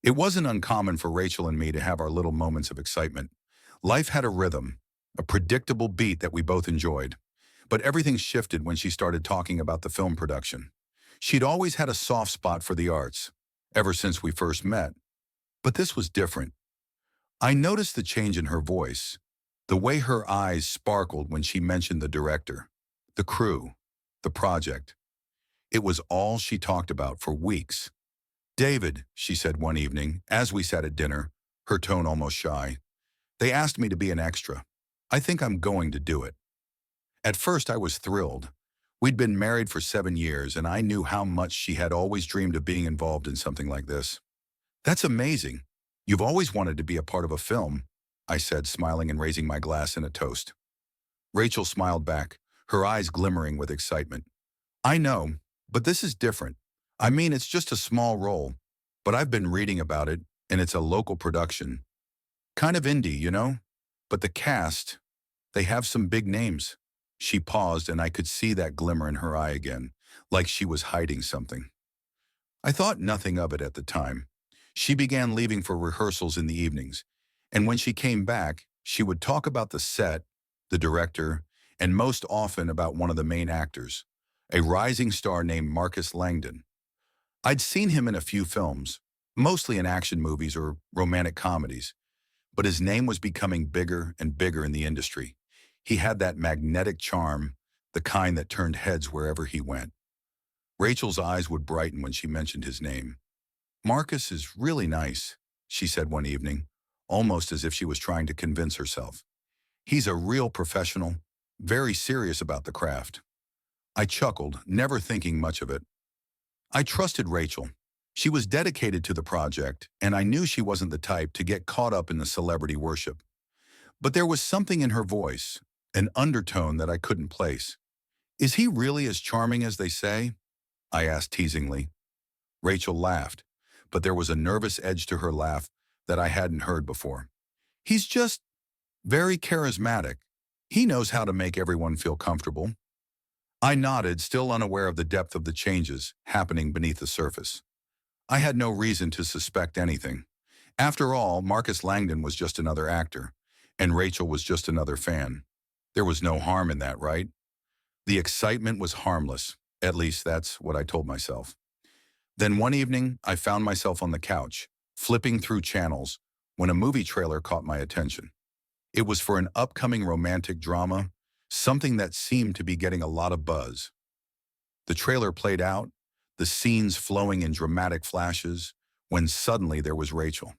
It wasn't uncommon for Rachel and me to have our little moments of excitement. Life had a rhythm, a predictable beat that we both enjoyed. But everything shifted when she started talking about the film production. She'd always had a soft spot for the arts, ever since we first met. But this was different. I noticed the change in her voice, the way her eyes sparkled when she mentioned the director, the crew, the project. It was all she talked about for weeks. "David," she said one evening, as we sat at dinner, her tone almost shy, "they asked me to be an extra. I think I'm going to do it." At first, I was thrilled. We'd been married for 7 years, and I knew how much she had always dreamed of being involved in something like this. "That's amazing. You've always wanted to be a part of a film," I said, smiling and raising my glass in a toast. Rachel smiled back, her eyes glimmering with excitement. "I know, but this is different. I mean, it's just a small role, but I've been reading about it, and it's a local production. Kind of indie, you know? But the cast, they have some big names." She paused, and I could see that glimmer in her eye again, like she was hiding something. I thought nothing of it at the time. She began leaving for rehearsals in the evenings, and when she came back, she would talk about the set, the director, and most often about one of the main actors, a rising star named Marcus Langdon. I'd seen him in a few films, mostly in action movies or romantic comedies, but his name was becoming bigger and bigger in the industry. He had that magnetic charm, the kind that turned heads wherever he went. Rachel's eyes would brighten when she mentioned his name. "Marcus is really nice," she said one evening, almost as if she was trying to convince herself. "He's a real professional, very serious about the craft." I chuckled, never thinking much of it. I trusted Rachel. She was dedicated to the project, and I knew she wasn't the type to get caught up in the celebrity worship. But there was something in her voice, an undertone that I couldn't place. "Is he really as charming as they say?" I asked teasingly. Rachel laughed, but there was a nervous edge to her laugh that I hadn't heard before. "He's just very charismatic. He knows how to make everyone feel comfortable." I nodded, still unaware of the depth of the changes happening beneath the surface. I had no reason to suspect anything. After all, Marcus Langdon was just another actor, and Rachel was just another fan. There was no harm in that, right? The excitement was harmless. At least that's what I told myself. Then one evening, I found myself on the couch, flipping through channels, when a movie trailer caught my attention. It was for an upcoming romantic drama, something that seemed to be getting a lot of buzz. The trailer played out, the scenes flowing in dramatic flashes, when suddenly there was Rachel.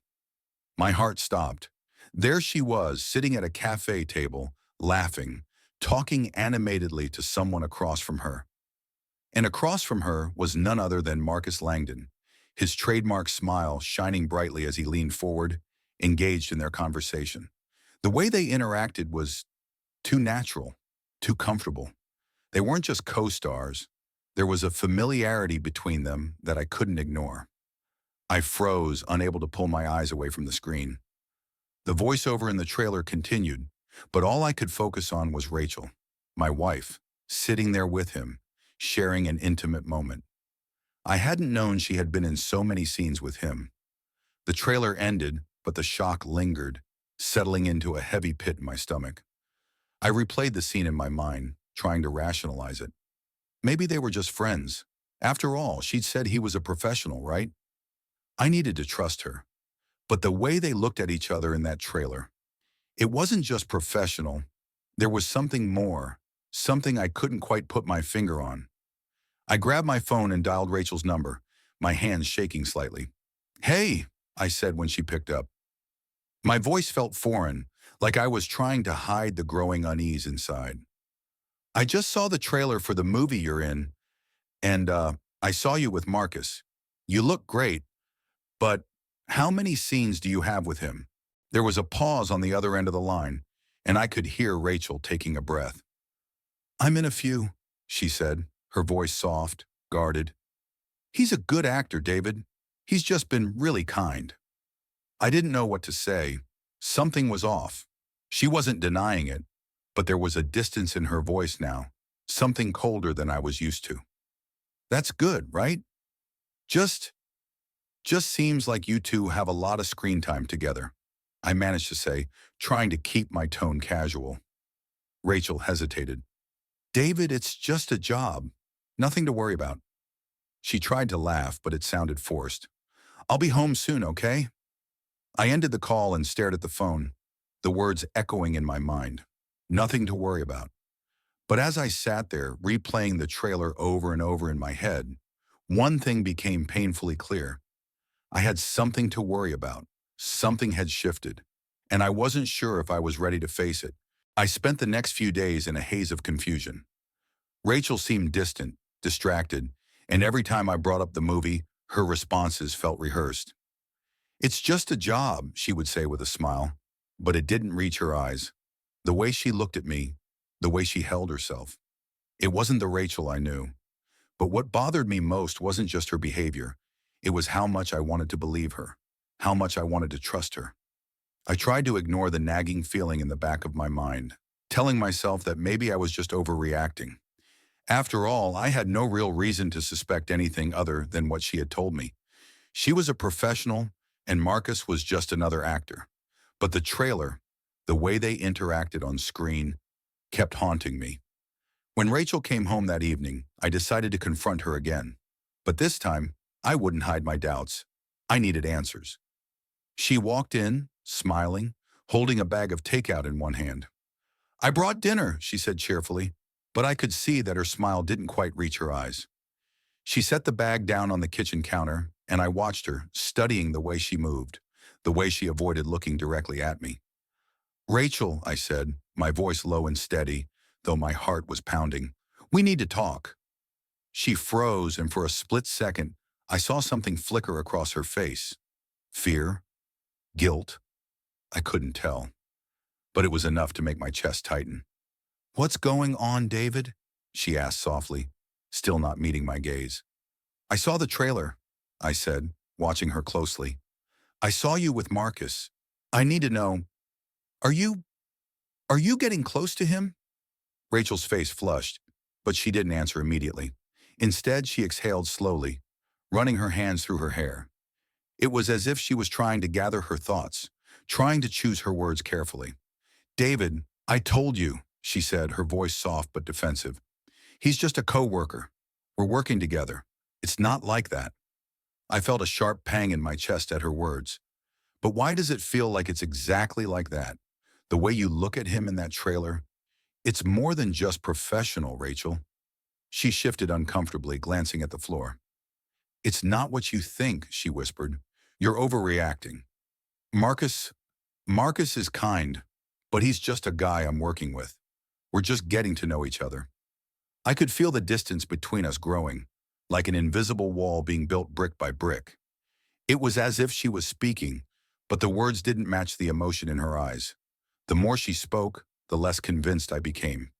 My heart stopped. There she was, sitting at a cafe table, laughing, talking animatedly to someone across from her. And across from her was none other than Marcus Langdon, his trademark smile shining brightly as he leaned forward, engaged in their conversation. The way they interacted was too natural, too comfortable. They weren't just co-stars. There was a familiarity between them that I couldn't ignore. I froze, unable to pull my eyes away from the screen. The voiceover in the trailer continued, but all I could focus on was Rachel, my wife, sitting there with him, sharing an intimate moment. I hadn't known she had been in so many scenes with him. The trailer ended, but the shock lingered, settling into a heavy pit in my stomach. I replayed the scene in my mind, trying to rationalize it. Maybe they were just friends. After all, she'd said he was a professional, right? I needed to trust her. But the way they looked at each other in that trailer, it wasn't just professional. There was something more, something I couldn't quite put my finger on. I grabbed my phone and dialed Rachel's number, my hands shaking slightly. "Hey," I said when she picked up. My voice felt foreign, like I was trying to hide the growing unease inside. "I just saw the trailer for the movie you're in, and I saw you with Marcus. You look great, but how many scenes do you have with him?" There was a pause on the other end of the line, and I could hear Rachel taking a breath. "I'm in a few," she said, her voice soft, guarded. "He's a good actor, David. He's just been really kind." I didn't know what to say. Something was off. She wasn't denying it, but there was a distance in her voice now, something colder than I was used to. "That's good, right? Just Just seems like you two have a lot of screen time together, I managed to say, trying to keep my tone casual. Rachel hesitated. David, it's just a job. Nothing to worry about. She tried to laugh, but it sounded forced. I'll be home soon, okay? I ended the call and stared at the phone, the words echoing in my mind. Nothing to worry about. But as I sat there, replaying the trailer over and over in my head, one thing became painfully clear. I had something to worry about. Something had shifted, and I wasn't sure if I was ready to face it. I spent the next few days in a haze of confusion. Rachel seemed distant, distracted, and every time I brought up the movie, her responses felt rehearsed. It's just a job, she would say with a smile, but it didn't reach her eyes. The way she looked at me, the way she held herself. It wasn't the Rachel I knew. But what bothered me most wasn't just her behavior. It was how much I wanted to believe her, how much I wanted to trust her. I tried to ignore the nagging feeling in the back of my mind, telling myself that maybe I was just overreacting. After all, I had no real reason to suspect anything other than what she had told me. She was a professional, and Marcus was just another actor. But the trailer, the way they interacted on screen, kept haunting me. When Rachel came home that evening, I decided to confront her again. But this time, I wouldn't hide my doubts. I needed answers. She walked in, smiling, holding a bag of takeout in one hand. I brought dinner, she said cheerfully, but I could see that her smile didn't quite reach her eyes. She set the bag down on the kitchen counter, and I watched her, studying the way she moved, the way she avoided looking directly at me. Rachel, I said, my voice low and steady, though my heart was pounding. We need to talk. She froze, and for a split second, I saw something flicker across her face. Fear? Guilt? I couldn't tell. But it was enough to make my chest tighten. What's going on, David? She asked softly, still not meeting my gaze. I saw the trailer, I said, watching her closely. I saw you with Marcus. I need to know, are you getting close to him? Rachel's face flushed, but she didn't answer immediately. Instead, she exhaled slowly, running her hands through her hair. It was as if she was trying to gather her thoughts, trying to choose her words carefully. David, I told you, she said, her voice soft but defensive. He's just a co-worker. We're working together. It's not like that. I felt a sharp pang in my chest at her words. But why does it feel like it's exactly like that? The way you look at him in that trailer? It's more than just professional, Rachel. She shifted uncomfortably, glancing at the floor. It's not what you think, she whispered. You're overreacting. Marcus is kind, but he's just a guy I'm working with. We're just getting to know each other. I could feel the distance between us growing, like an invisible wall being built brick by brick. It was as if she was speaking, but the words didn't match the emotion in her eyes. The more she spoke, the less convinced I became.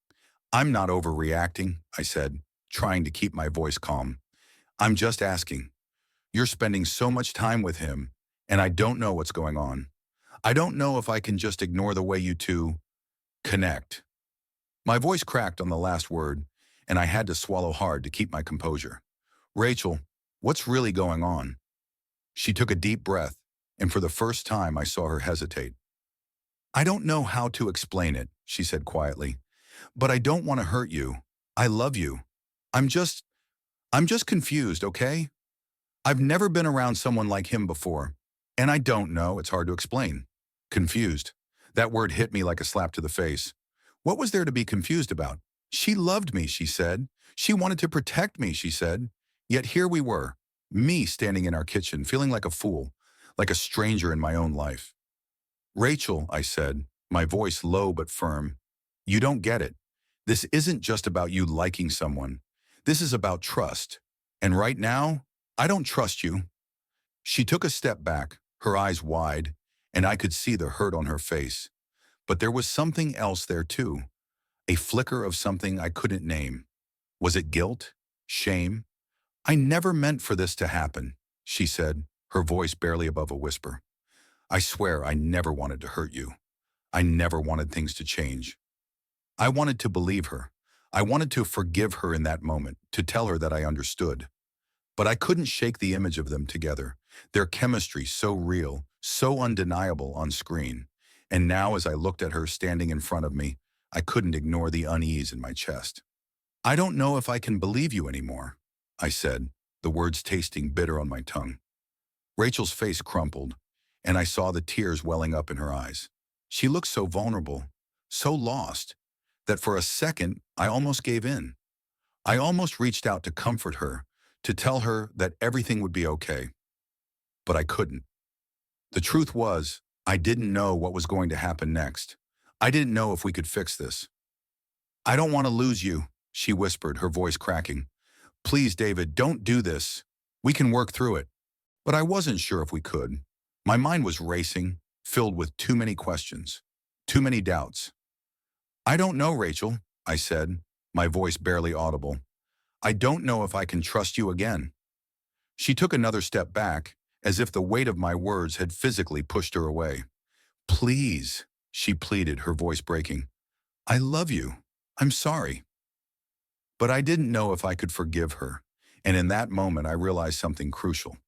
I'm not overreacting, I said, trying to keep my voice calm. I'm just asking. You're spending so much time with him, and I don't know what's going on. I don't know if I can just ignore the way you two connect. My voice cracked on the last word, and I had to swallow hard to keep my composure. Rachel, what's really going on? She took a deep breath, and for the first time I saw her hesitate. I don't know how to explain it, she said quietly, but I don't want to hurt you. I love you. I'm just confused, okay? I've never been around someone like him before, and I don't know, it's hard to explain. Confused. That word hit me like a slap to the face. What was there to be confused about? She loved me, she said. She wanted to protect me, she said. Yet here we were, me standing in our kitchen, feeling like a fool, like a stranger in my own life. Rachel, I said, my voice low but firm, you don't get it. This isn't just about you liking someone. This is about trust. And right now, I don't trust you. She took a step back, her eyes wide, and I could see the hurt on her face. But there was something else there too, a flicker of something I couldn't name. Was it guilt? Shame? I never meant for this to happen, she said, her voice barely above a whisper. I swear I never wanted to hurt you. I never wanted things to change. I wanted to believe her. I wanted to forgive her in that moment, to tell her that I understood. But I couldn't shake the image of them together, Their chemistry so real, so undeniable on screen. And now as I looked at her standing in front of me, I couldn't ignore the unease in my chest. "I don't know if I can believe you anymore," I said, the words tasting bitter on my tongue. Rachel's face crumpled, and I saw the tears welling up in her eyes. She looked so vulnerable, so lost, that for a second I almost gave in. I almost reached out to comfort her, to tell her that everything would be okay. But I couldn't. The truth was, I didn't know what was going to happen next. I didn't know if we could fix this. "I don't want to lose you," she whispered, her voice cracking. "Please, David, don't do this. We can work through it." But I wasn't sure if we could. My mind was racing, filled with too many questions, too many doubts. "I don't know, Rachel," I said, my voice barely audible. "I don't know if I can trust you again." She took another step back, as if the weight of my words had physically pushed her away. "Please," she pleaded, her voice breaking. "I love you. I'm sorry." But I didn't know if I could forgive her, and in that moment I realized something crucial.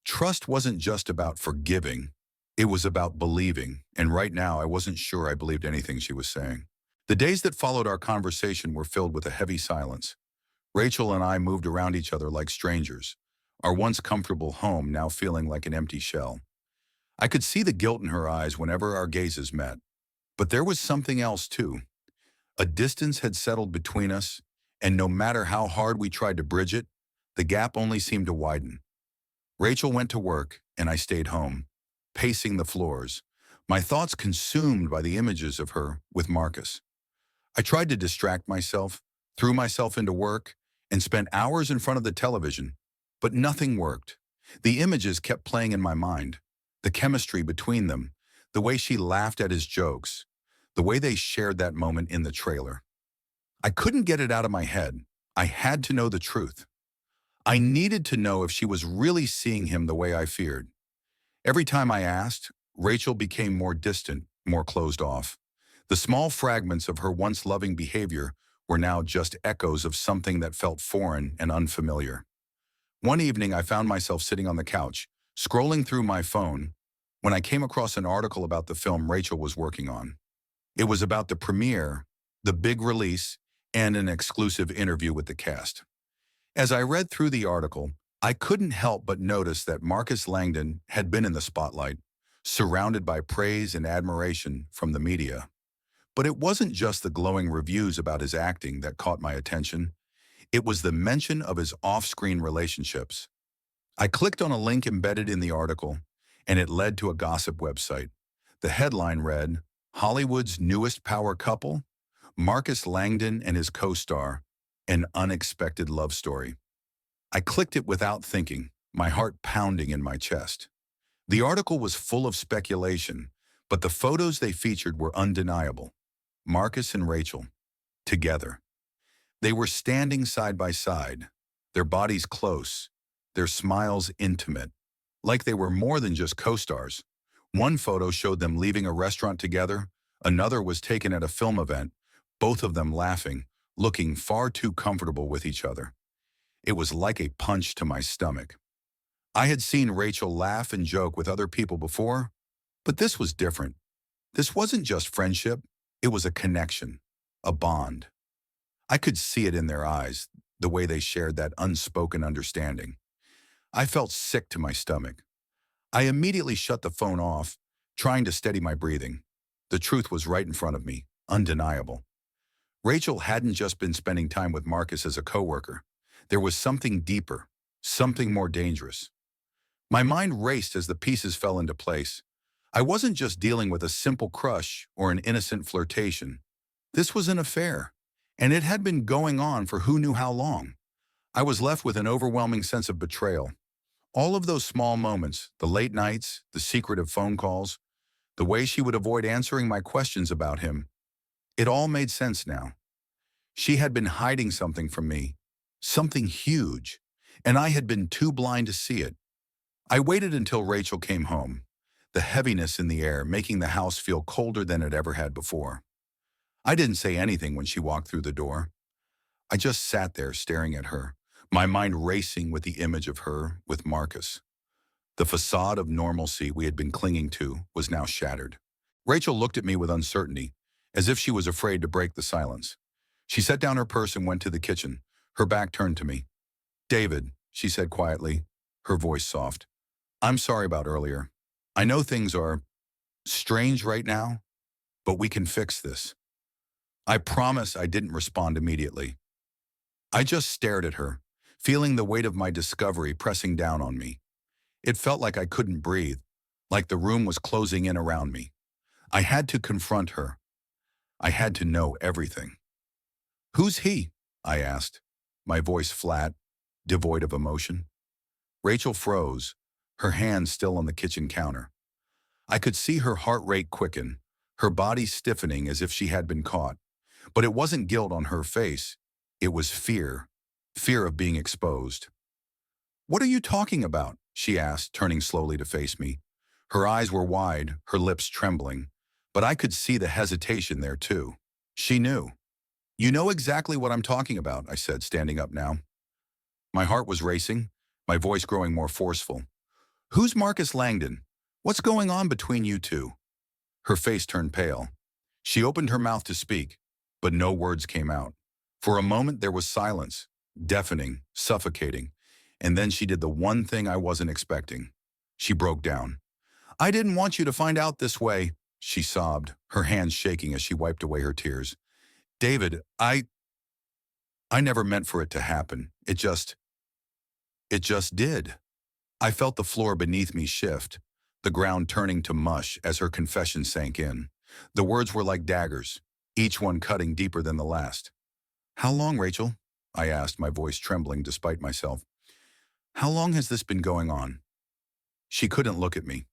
Trust wasn't just about forgiving, it was about believing, and right now I wasn't sure I believed anything she was saying. The days that followed our conversation were filled with a heavy silence. Rachel and I moved around each other like strangers, our once comfortable home now feeling like an empty shell. I could see the guilt in her eyes whenever our gazes met. But there was something else too. A distance had settled between us, and no matter how hard we tried to bridge it, the gap only seemed to widen. Rachel went to work, and I stayed home, pacing the floors, my thoughts consumed by the images of her with Marcus. I tried to distract myself, threw myself into work, and spent hours in front of the television, but nothing worked. The images kept playing in my mind, the chemistry between them, the way she laughed at his jokes, the way they shared that moment in the trailer. I couldn't get it out of my head. I had to know the truth. I needed to know if she was really seeing him the way I feared. Every time I asked, Rachel became more distant, more closed off. The small fragments of her once loving behavior were now just echoes of something that felt foreign and unfamiliar. One evening, I found myself sitting on the couch, scrolling through my phone, when I came across an article about the film Rachel was working on. It was about the premiere, the big release, and an exclusive interview with the cast. As I read through the article, I couldn't help but notice that Marcus Langdon had been in the spotlight, surrounded by praise and admiration from the media. But it wasn't just the glowing reviews about his acting that caught my attention. It was the mention of his off-screen relationships. I clicked on a link embedded in the article, and it led to a gossip website. The headline read, "Hollywood's newest power couple, Marcus Langdon and his co-star, an unexpected love story." I clicked it without thinking, my heart pounding in my chest. The article was full of speculation, but the photos they featured were undeniable. Marcus and Rachel, together. They were standing side by side, their bodies close, their smiles intimate, like they were more than just co-stars. One photo showed them leaving a restaurant together, another was taken at a film event, both of them laughing, looking far too comfortable with each other. It was like a punch to my stomach. I had seen Rachel laugh and joke with other people before, but this was different. This wasn't just friendship, it was a connection, a bond. I could see it in their eyes, the way they shared that unspoken understanding. I felt sick to my stomach. I immediately shut the phone off, trying to steady my breathing. The truth was right in front of me, undeniable. Rachel hadn't just been spending time with Marcus as a coworker. There was something deeper, something more dangerous. My mind raced as the pieces fell into place. I wasn't just dealing with a simple crush or an innocent flirtation. This was an affair, and it had been going on for who knew how long. I was left with an overwhelming sense of betrayal. All of those small moments, the late nights, the secretive phone calls, the way she would avoid answering my questions about him, it all made sense now. She had been hiding something from me, something huge, and I had been too blind to see it. I waited until Rachel came home, the heaviness in the air making the house feel colder than it ever had before. I didn't say anything when she walked through the door. I just sat there staring at her, my mind racing with the image of her with Marcus. The facade of normalcy we had been clinging to was now shattered. Rachel looked at me with uncertainty, as if she was afraid to break the silence. She set down her purse and went to the kitchen, her back turned to me. "David," she said quietly, her voice soft. "I'm sorry about earlier. I know things are strange right now, but we can fix this." I promise I didn't respond immediately. I just stared at her, feeling the weight of my discovery pressing down on me. It felt like I couldn't breathe, like the room was closing in around me. I had to confront her. I had to know everything. "Who's he?" I asked, my voice flat, devoid of emotion. Rachel froze, her hands still on the kitchen counter. I could see her heart rate quicken, her body stiffening as if she had been caught. But it wasn't guilt on her face. It was fear. Fear of being exposed. "What are you talking about?" she asked, turning slowly to face me. Her eyes were wide, her lips trembling, but I could see the hesitation there too. She knew. "You know exactly what I'm talking about," I said, standing up now. My heart was racing, my voice growing more forceful. "Who's Marcus Langdon? What's going on between you two?" Her face turned pale. She opened her mouth to speak, but no words came out. For a moment there was silence, deafening, suffocating, and then she did the one thing I wasn't expecting. She broke down. "I didn't want you to find out this way," she sobbed, her hands shaking as she wiped away her tears. "David, I never meant for it to happen. It just did." I felt the floor beneath me shift, the ground turning to mush as her confession sank in. The words were like daggers, each one cutting deeper than the last. "How long, Rachel?" I asked, my voice trembling despite myself. "How long has this been going on?" She couldn't look at me.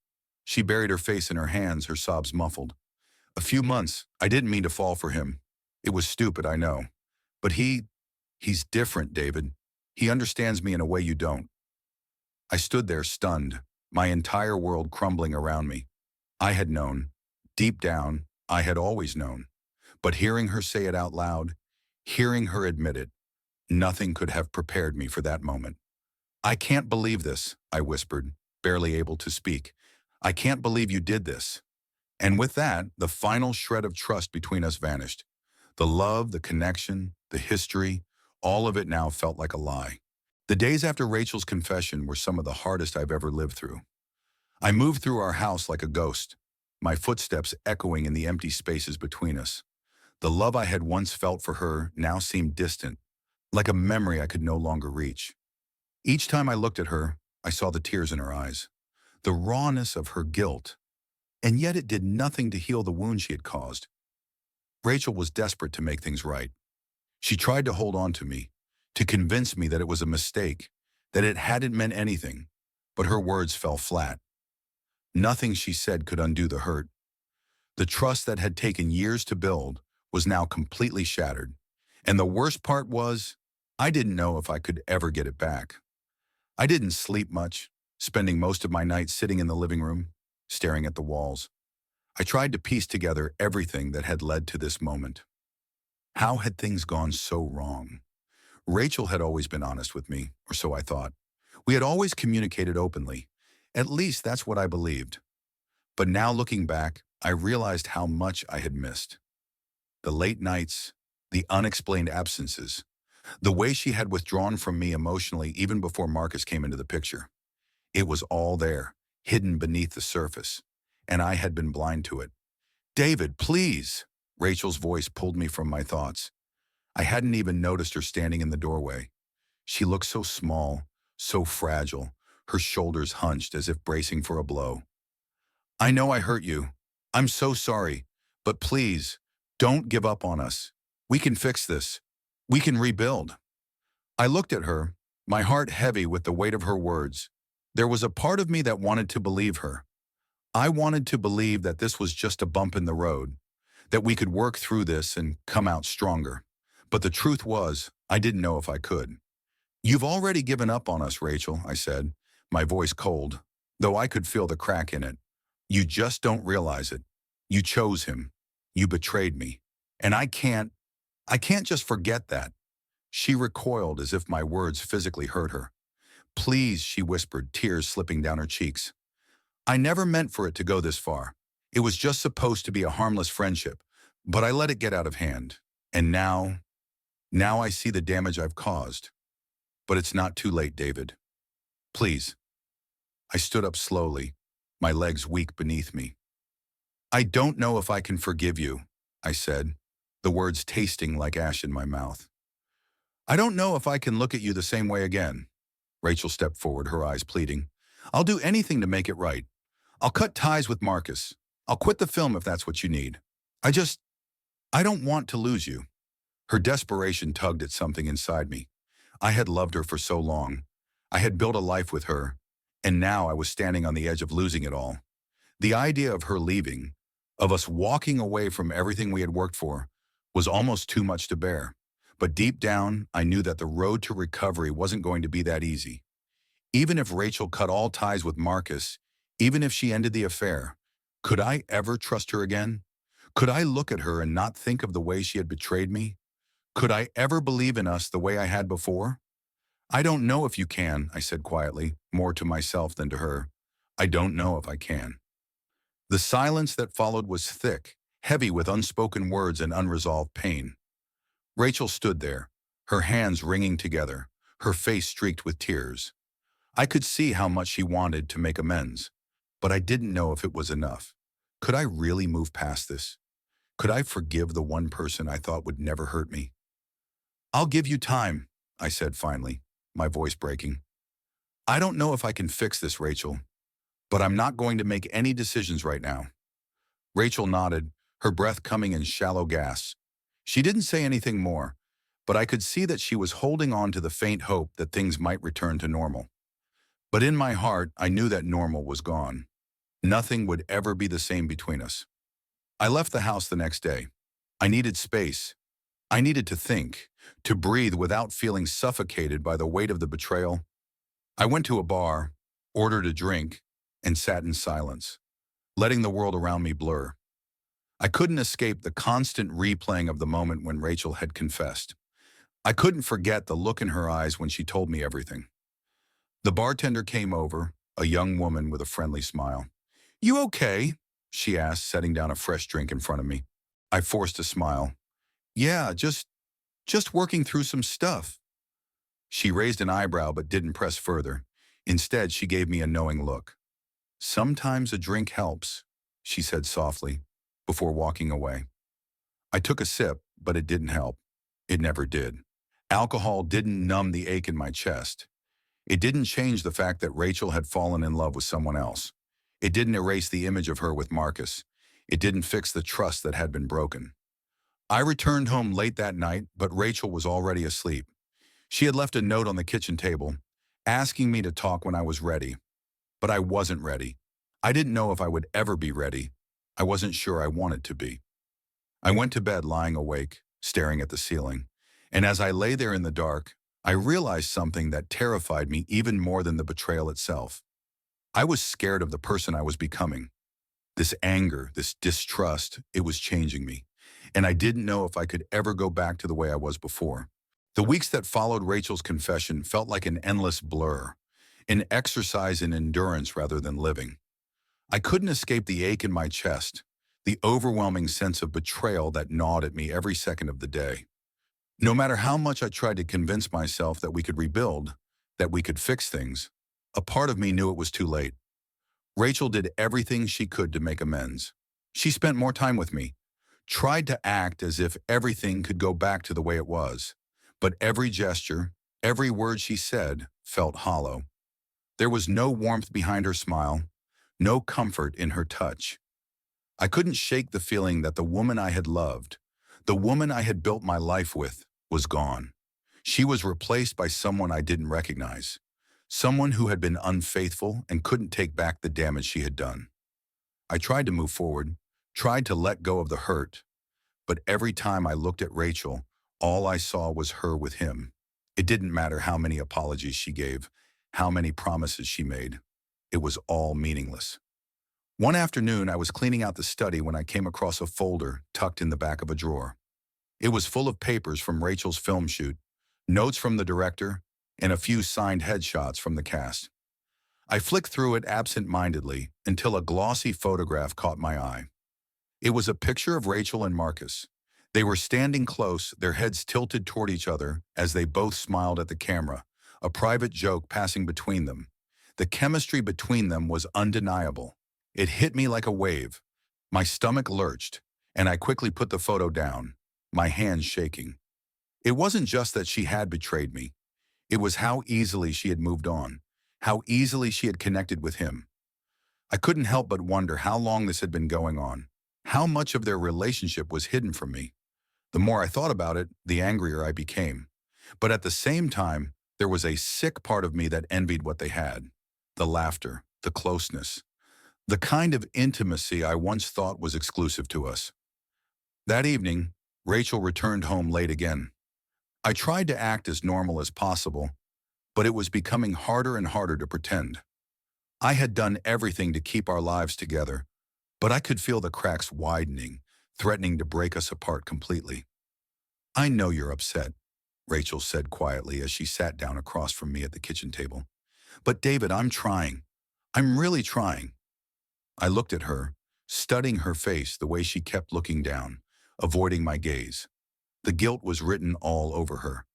She buried her face in her hands, her sobs muffled. "A few months. I didn't mean to fall for him. It was stupid, I know. But he's different, David. He understands me in a way you don't." I stood there stunned, my entire world crumbling around me. I had known. Deep down, I had always known. But hearing her say it out loud, hearing her admit it, nothing could have prepared me for that moment. "I can't believe this," I whispered, barely able to speak. "I can't believe you did this." And with that, the final shred of trust between us vanished. The love, the connection, the history, all of it now felt like a lie. The days after Rachel's confession were some of the hardest I've ever lived through. I moved through our house like a ghost, my footsteps echoing in the empty spaces between us. The love I had once felt for her now seemed distant, like a memory I could no longer reach. Each time I looked at her, I saw the tears in her eyes, the rawness of her guilt, and yet it did nothing to heal the wound she had caused. Rachel was desperate to make things right. She tried to hold on to me, to convince me that it was a mistake, that it hadn't meant anything, but her words fell flat. Nothing she said could undo the hurt. The trust that had taken years to build was now completely shattered, and the worst part was, I didn't know if I could ever get it back. I didn't sleep much, spending most of my nights sitting in the living room, staring at the walls. I tried to piece together everything that had led to this moment. How had things gone so wrong? Rachel had always been honest with me, or so I thought. We had always communicated openly. At least that's what I believed. But now looking back, I realized how much I had missed. The late nights, the unexplained absences, the way she had withdrawn from me emotionally even before Marcus came into the picture. It was all there, hidden beneath the surface, and I had been blind to it. "David, please!" Rachel's voice pulled me from my thoughts. I hadn't even noticed her standing in the doorway. She looked so small, so fragile, her shoulders hunched as if bracing for a blow. "I know I hurt you. I'm so sorry. But please, don't give up on us. We can fix this. We can rebuild." I looked at her, my heart heavy with the weight of her words. There was a part of me that wanted to believe her. I wanted to believe that this was just a bump in the road, that we could work through this and come out stronger. But the truth was, I didn't know if I could. "You've already given up on us, Rachel," I said, my voice cold, though I could feel the crack in it. "You just don't realize it. You chose him. You betrayed me. And I can't just forget that." She recoiled as if my words physically hurt her. Please, she whispered, tears slipping down her cheeks. I never meant for it to go this far. It was just supposed to be a harmless friendship, but I let it get out of hand. And now I see the damage I've caused. But it's not too late, David. Please. I stood up slowly, my legs weak beneath me. I don't know if I can forgive you, I said, the words tasting like ash in my mouth. I don't know if I can look at you the same way again. Rachel stepped forward, her eyes pleading. I'll do anything to make it right. I'll cut ties with Marcus. I'll quit the film if that's what you need. I don't want to lose you. Her desperation tugged at something inside me. I had loved her for so long. I had built a life with her, and now I was standing on the edge of losing it all. The idea of her leaving, of us walking away from everything we had worked for, was almost too much to bear. But deep down, I knew that the road to recovery wasn't going to be that easy. Even if Rachel cut all ties with Marcus, even if she ended the affair, could I ever trust her again? Could I look at her and not think of the way she had betrayed me? Could I ever believe in us the way I had before? I don't know if you can, I said quietly, more to myself than to her. I don't know if I can. The silence that followed was thick, heavy with unspoken words and unresolved pain. Rachel stood there, her hands wringing together, her face streaked with tears. I could see how much she wanted to make amends, but I didn't know if it was enough. Could I really move past this? Could I forgive the one person I thought would never hurt me? I'll give you time, I said finally, my voice breaking. I don't know if I can fix this, Rachel, but I'm not going to make any decisions right now. Rachel nodded, her breath coming in shallow gasps. She didn't say anything more, but I could see that she was holding on to the faint hope that things might return to normal. But in my heart, I knew that normal was gone. Nothing would ever be the same between us. I left the house the next day. I needed space. I needed to think, to breathe without feeling suffocated by the weight of the betrayal. I went to a bar, ordered a drink, and sat in silence, letting the world around me blur. I couldn't escape the constant replaying of the moment when Rachel had confessed. I couldn't forget the look in her eyes when she told me everything. The bartender came over, a young woman with a friendly smile. You okay? She asked, setting down a fresh drink in front of me. I forced a smile. Yeah, just working through some stuff. She raised an eyebrow but didn't press further. Instead, she gave me a knowing look. Sometimes a drink helps, she said softly, before walking away. I took a sip, but it didn't help. It never did. Alcohol didn't numb the ache in my chest. It didn't change the fact that Rachel had fallen in love with someone else. It didn't erase the image of her with Marcus. It didn't fix the trust that had been broken. I returned home late that night, but Rachel was already asleep. She had left a note on the kitchen table, asking me to talk when I was ready. But I wasn't ready. I didn't know if I would ever be ready. I wasn't sure I wanted to be. I went to bed lying awake, staring at the ceiling. And as I lay there in the dark, I realized something that terrified me even more than the betrayal itself. I was scared of the person I was becoming. This anger, this distrust, it was changing me. And I didn't know if I could ever go back to the way I was before. The weeks that followed Rachel's confession felt like an endless blur, an exercise in endurance rather than living. I couldn't escape the ache in my chest, the overwhelming sense of betrayal that gnawed at me every second of the day. No matter how much I tried to convince myself that we could rebuild, that we could fix things, a part of me knew it was too late. Rachel did everything she could to make amends. She spent more time with me, tried to act as if everything could go back to the way it was. But every gesture, every word she said, felt hollow. There was no warmth behind her smile, no comfort in her touch. I couldn't shake the feeling that the woman I had loved, the woman I had built my life with, was gone. She was replaced by someone I didn't recognize, someone who had been unfaithful and couldn't take back the damage she had done. I tried to move forward, tried to let go of the hurt, but every time I looked at Rachel, all I saw was her with him. It didn't matter how many apologies she gave, how many promises she made. It was all meaningless. One afternoon, I was cleaning out the study when I came across a folder tucked in the back of a drawer. It was full of papers from Rachel's film shoot, notes from the director, and a few signed headshots from the cast. I flicked through it absent-mindedly until a glossy photograph caught my eye. It was a picture of Rachel and Marcus. They were standing close, their heads tilted toward each other as they both smiled at the camera, a private joke passing between them. The chemistry between them was undeniable. It hit me like a wave. My stomach lurched, and I quickly put the photo down, my hands shaking. It wasn't just that she had betrayed me. It was how easily she had moved on, how easily she had connected with him. I couldn't help but wonder how long this had been going on, how much of their relationship was hidden from me. The more I thought about it, the angrier I became. But at the same time, there was a sick part of me that envied what they had. The laughter, the closeness, the kind of intimacy I once thought was exclusive to us. That evening, Rachel returned home late again. I tried to act as normal as possible, but it was becoming harder and harder to pretend. I had done everything to keep our lives together, but I could feel the cracks widening, threatening to break us apart completely. "I know you're upset," Rachel said quietly as she sat down across from me at the kitchen table. "But David, I'm trying. I'm really trying." I looked at her, studying her face the way she kept looking down, avoiding my gaze. The guilt was written all over her.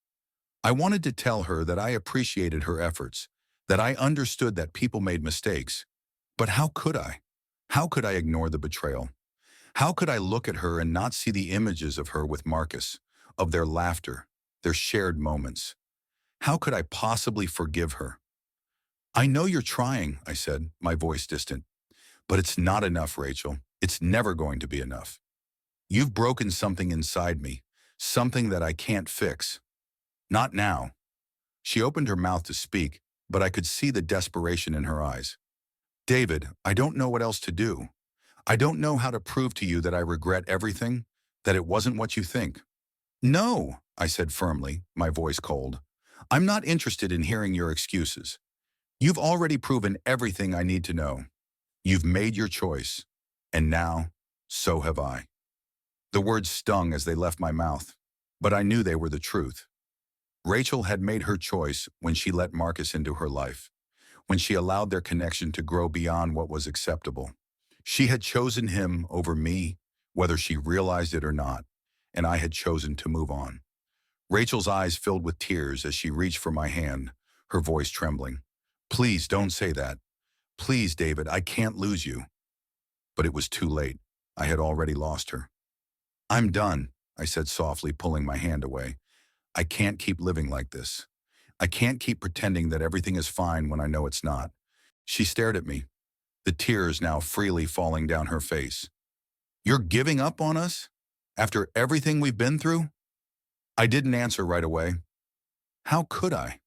I wanted to tell her that I appreciated her efforts, that I understood that people made mistakes. But how could I? How could I ignore the betrayal? How could I look at her and not see the images of her with Marcus, of their laughter, their shared moments? How could I possibly forgive her? "I know you're trying," I said, my voice distant. "But it's not enough, Rachel. It's never going to be enough. You've broken something inside me, something that I can't fix. Not now." She opened her mouth to speak, but I could see the desperation in her eyes. "David, I don't know what else to do. I don't know how to prove to you that I regret everything, that it wasn't what you think." "No," I said firmly, my voice cold. "I'm not interested in hearing your excuses. You've already proven everything I need to know. You've made your choice, and now, so have I." The words stung as they left my mouth, but I knew they were the truth. Rachel had made her choice when she let Marcus into her life, when she allowed their connection to grow beyond what was acceptable. She had chosen him over me, whether she realized it or not, and I had chosen to move on. Rachel's eyes filled with tears as she reached for my hand, her voice trembling. "Please don't say that. Please, David, I can't lose you." But it was too late. I had already lost her. "I'm done," I said softly, pulling my hand away. "I can't keep living like this. I can't keep pretending that everything is fine when I know it's not." She stared at me, the tears now freely falling down her face. "You're giving up on us? After everything we've been through?" I didn't answer right away. How could I?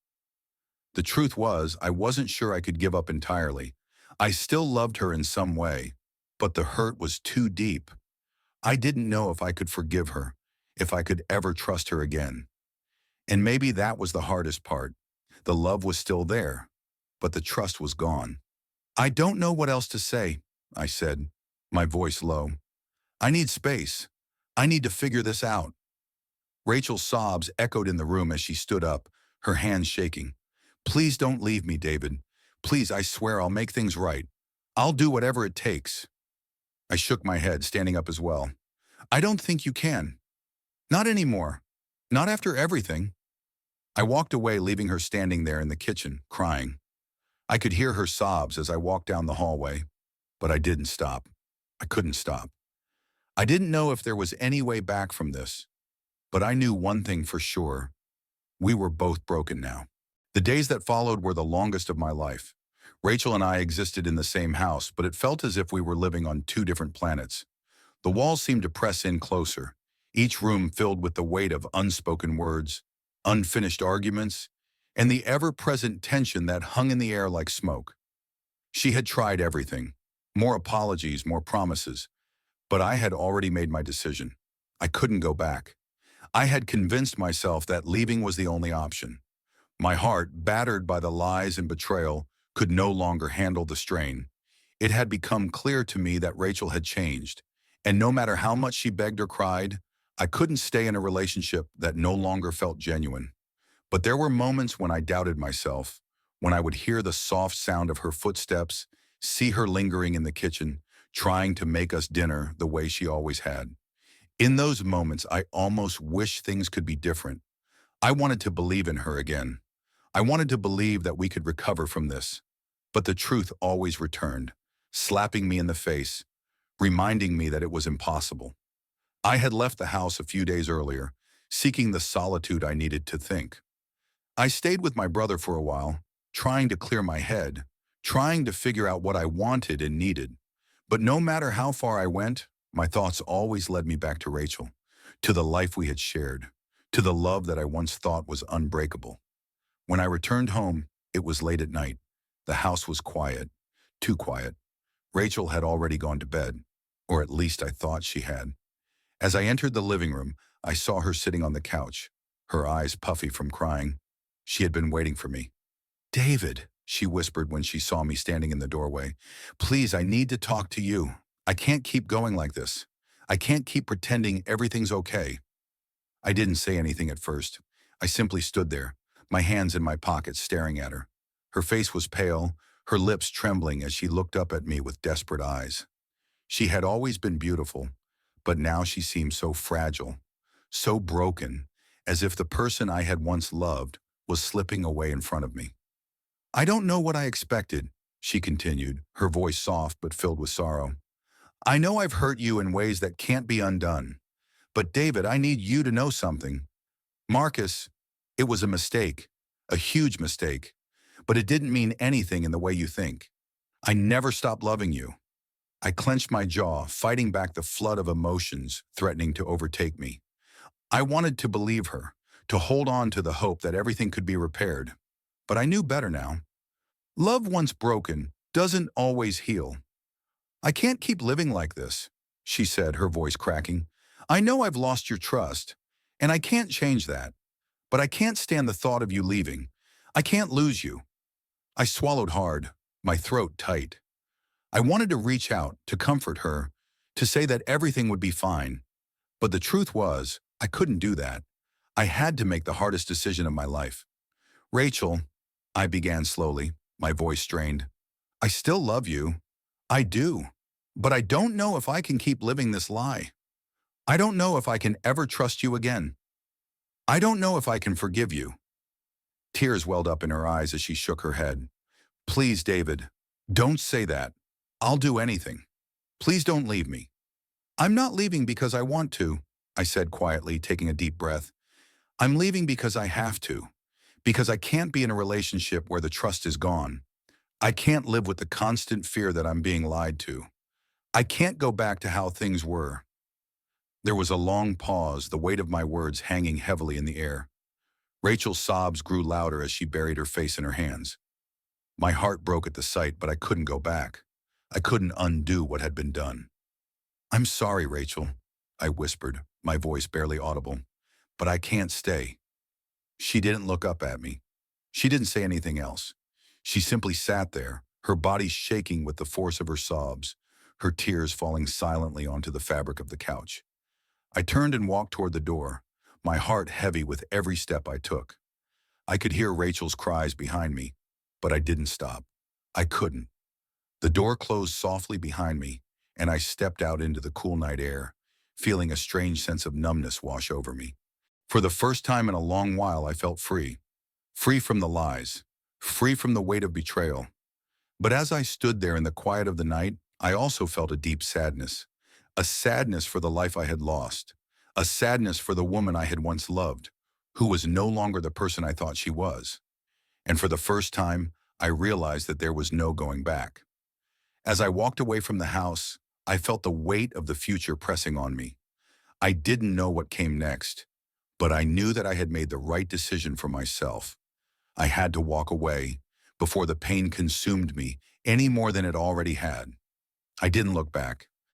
The truth was, I wasn't sure I could give up entirely. I still loved her in some way, but the hurt was too deep. I didn't know if I could forgive her, if I could ever trust her again. And maybe that was the hardest part. The love was still there, but the trust was gone. "I don't know what else to say," I said, my voice low. "I need space. I need to figure this out." Rachel's sobs echoed in the room as she stood up, her hands shaking. "Please don't leave me, David. Please, I swear I'll make things right. I'll do whatever it takes." I shook my head, standing up as well. "I don't think you can. Not anymore. Not after everything." I walked away, leaving her standing there in the kitchen, crying. I could hear her sobs as I walked down the hallway, but I didn't stop. I couldn't stop. I didn't know if there was any way back from this, but I knew one thing for sure. We were both broken now. The days that followed were the longest of my life. Rachel and I existed in the same house, but it felt as if we were living on two different planets. The walls seemed to press in closer, each room filled with the weight of unspoken words, unfinished arguments, and the ever-present tension that hung in the air like smoke. She had tried everything. More apologies, more promises. But I had already made my decision. I couldn't go back. I had convinced myself that leaving was the only option. My heart, battered by the lies and betrayal, could no longer handle the strain. It had become clear to me that Rachel had changed, and no matter how much she begged or cried, I couldn't stay in a relationship that no longer felt genuine. But there were moments when I doubted myself, when I would hear the soft sound of her footsteps, see her lingering in the kitchen, trying to make us dinner the way she always had. In those moments, I almost wished things could be different. I wanted to believe in her again. I wanted to believe that we could recover from this. But the truth always returned, slapping me in the face, reminding me that it was impossible. I had left the house a few days earlier, seeking the solitude I needed to think. I stayed with my brother for a while, trying to clear my head, trying to figure out what I wanted and needed. But no matter how far I went, my thoughts always led me back to Rachel, to the life we had shared, to the love that I once thought was unbreakable. When I returned home, it was late at night. The house was quiet, too quiet. Rachel had already gone to bed, or at least I thought she had. As I entered the living room, I saw her sitting on the couch, her eyes puffy from crying. She had been waiting for me. "David," she whispered when she saw me standing in the doorway, "please, I need to talk to you. I can't keep going like this. I can't keep pretending everything's okay." I didn't say anything at first. I simply stood there, my hands in my pockets staring at her. Her face was pale, her lips trembling as she looked up at me with desperate eyes. She had always been beautiful, but now she seemed so fragile, so broken, as if the person I had once loved was slipping away in front of me. "I don't know what I expected," she continued, her voice soft but filled with sorrow. "I know I've hurt you in ways that can't be undone. But David, I need you to know something. Marcus, it was a mistake, a huge mistake, but it didn't mean anything in the way you think. I never stopped loving you." I clenched my jaw, fighting back the flood of emotions threatening to overtake me. I wanted to believe her, to hold on to the hope that everything could be repaired. But I knew better now. Love once broken doesn't always heal. "I can't keep living like this," she said, her voice cracking. "I know I've lost your trust, and I can't change that. But I can't stand the thought of you leaving. I can't lose you." I swallowed hard, my throat tight. I wanted to reach out, to comfort her, to say that everything would be fine. But the truth was, I couldn't do that. I had to make the hardest decision of my life. "Rachel," I began slowly, my voice strained, "I still love you. I do. But I don't know if I can keep living this lie. I don't know if I can ever trust you again. I don't know if I can forgive you." Tears welled up in her eyes as she shook her head. "Please, David, don't say that. I'll do anything. Please don't leave me." "I'm not leaving because I want to," I said quietly, taking a deep breath. "I'm leaving because I have to. Because I can't be in a relationship where the trust is gone. I can't live with the constant fear that I'm being lied to. I can't go back to how things were." There was a long pause, the weight of my words hanging heavily in the air. Rachel's sobs grew louder as she buried her face in her hands. My heart broke at the sight, but I couldn't go back. I couldn't undo what had been done. "I'm sorry, Rachel," I whispered, my voice barely audible, "but I can't stay." She didn't look up at me. She didn't say anything else. She simply sat there, her body shaking with the force of her sobs, her tears falling silently onto the fabric of the couch. I turned and walked toward the door, my heart heavy with every step I took. I could hear Rachel's cries behind me, but I didn't stop. I couldn't. The door closed softly behind me, and I stepped out into the cool night air, feeling a strange sense of numbness wash over me. For the first time in a long while, I felt free. Free from the lies. Free from the weight of betrayal. But as I stood there in the quiet of the night, I also felt a deep sadness. A sadness for the life I had lost. A sadness for the woman I had once loved, who was no longer the person I thought she was. And for the first time, I realized that there was no going back. As I walked away from the house, I felt the weight of the future pressing on me. I didn't know what came next, but I knew that I had made the right decision for myself. I had to walk away before the pain consumed me any more than it already had. I didn't look back.